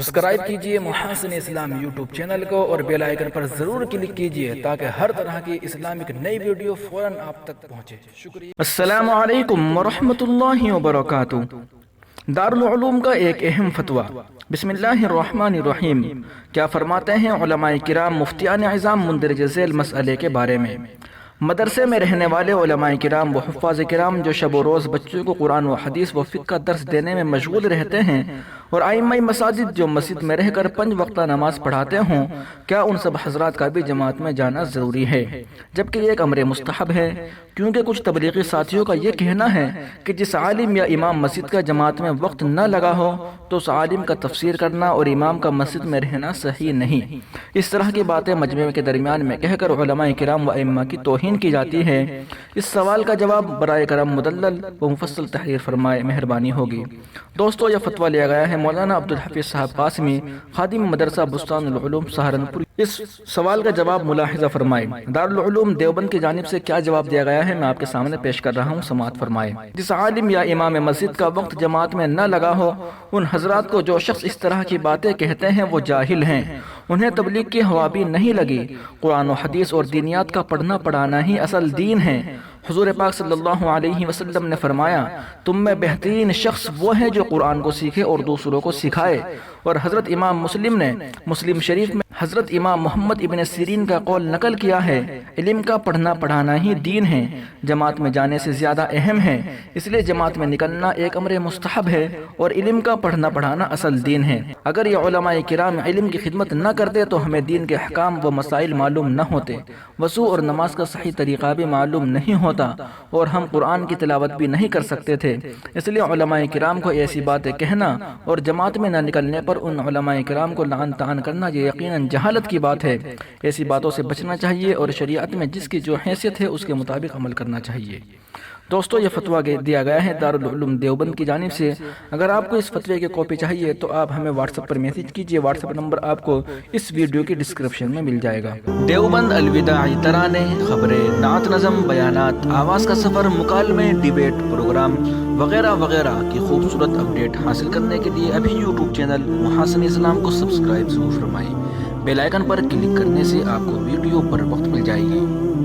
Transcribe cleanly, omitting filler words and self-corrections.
Subscribe کیجئے محاسن اسلام YouTube channel کو اور بیل آئیکن پر ضرور کلک کیجئے تاکہ ہر طرح کی اسلامک نئی ویڈیو فوراً آپ تک پہنچے۔ شکریہ۔ السلام علیکم ورحمۃ اللہ وبرکاتہ۔ دارالعلوم کا ایک اہم فتویٰ۔ بسم اللہ الرحمن الرحیم۔ کیا فرماتے ہیں علماء کرام مفتیان اعظام مندرجہ ذیل مسئلے کے بارے میں؟ مدرسے میں رہنے والے علماء کرام و حفاظ کرام جو شب و روز بچوں کو قرآن و حدیث و فقہ کا درس دینے میں مشغول رہتے ہیں، اور ائمہ مساجد جو مسجد میں رہ کر 5 وقتہ نماز پڑھاتے ہوں، کیا ان سب حضرات کا بھی جماعت میں جانا ضروری ہے؟ جبکہ یہ ایک امر مستحب ہے، کیونکہ کچھ تبلیغی ساتھیوں کا یہ کہنا ہے کہ جس عالم یا امام مسجد کا جماعت میں وقت نہ لگا ہو تو اس عالم کا تفسیر کرنا اور امام کا مسجد میں رہنا صحیح نہیں۔ اس طرح کی باتیں مجمع کے درمیان میں کہہ کر علماء کرام و ائمہ کی توہین کی جاتی ہے۔ اس سوال کا جواب برائے کرم مدلل و مفصل تحریر فرمائے مہربانی ہوگی۔ دوستو، یہ فتویٰ لیا گیا ہے مولانا عبدالحفیظ صاحب قاسمی، خادم مدرسہ بستان العلوم سہارنپور۔ اس سوال کا جواب ملاحظہ فرمائے۔ دارالعلوم دیوبند کی جانب سے کیا جواب دیا گیا ہے میں آپ کے سامنے پیش کر رہا ہوں، سماعت فرمائے۔ جس عالم یا امام مسجد کا وقت جماعت میں نہ لگا ہو، ان حضرات کو جو شخص اس طرح کی باتیں کہتے ہیں وہ جاہل ہیں، انہیں تبلیغ کی ہوا بھی نہیں لگی۔ قرآن و حدیث اور دینیات کا پڑھنا پڑھانا ہی اصل دین ہے۔ حضور پاک صلی اللہ علیہ وسلم نے فرمایا، تم میں بہترین شخص وہ ہے جو قرآن کو سیکھے اور دوسروں کو سکھائے۔ اور حضرت امام مسلم نے مسلم شریف میں حضرت امام محمد ابن سیرین کا قول نقل کیا ہے، علم کا پڑھنا پڑھانا ہی دین ہے، جماعت میں جانے سے زیادہ اہم ہے۔ اس لیے جماعت میں نکلنا ایک امر مستحب ہے اور علم کا پڑھنا پڑھانا اصل دین ہے۔ اگر یہ علماء کرام علم کی خدمت نہ کرتے تو ہمیں دین کے احکام و مسائل معلوم نہ ہوتے، وضو اور نماز کا صحیح طریقہ بھی معلوم نہیں ہوتا، اور ہم قرآن کی تلاوت بھی نہیں کر سکتے تھے۔ اس لیے علماء کرام کو ایسی باتیں کہنا اور جماعت میں نہ نکلنے پر ان علماء کرام کو لعن طعن کرنا یہ یقیناً جہالت کی بات ہے۔ ایسی باتوں سے بچنا چاہیے اور شریعت میں جس کی جو حیثیت ہے اس کے مطابق عمل کرنا چاہیے۔ دوستو، یہ فتویٰ دیا گیا ہے دارالعلوم دیوبند کی جانب سے۔ اگر آپ کو اس فتوے کی کاپی چاہیے تو آپ ہمیں واٹس ایپ پر میسج کیجیے۔ واٹس ایپ نمبر آپ کو اس ویڈیو کی ڈسکرپشن میں مل جائے گا۔ دیوبند الوداعی ترانے، خبریں، نعت نظم، بیانات، آواز کا سفر، مکالمے، ڈیبیٹ، پروگرام وغیرہ وغیرہ کی خوبصورت اپڈیٹ حاصل کرنے کے لیے ابھی یوٹیوب چینل محاسن اسلام کو سبسکرائب ضرور فرمائیں۔ بیل آئیکن پر کلک کرنے سے آپ کو ویڈیو پر وقت مل جائے گی۔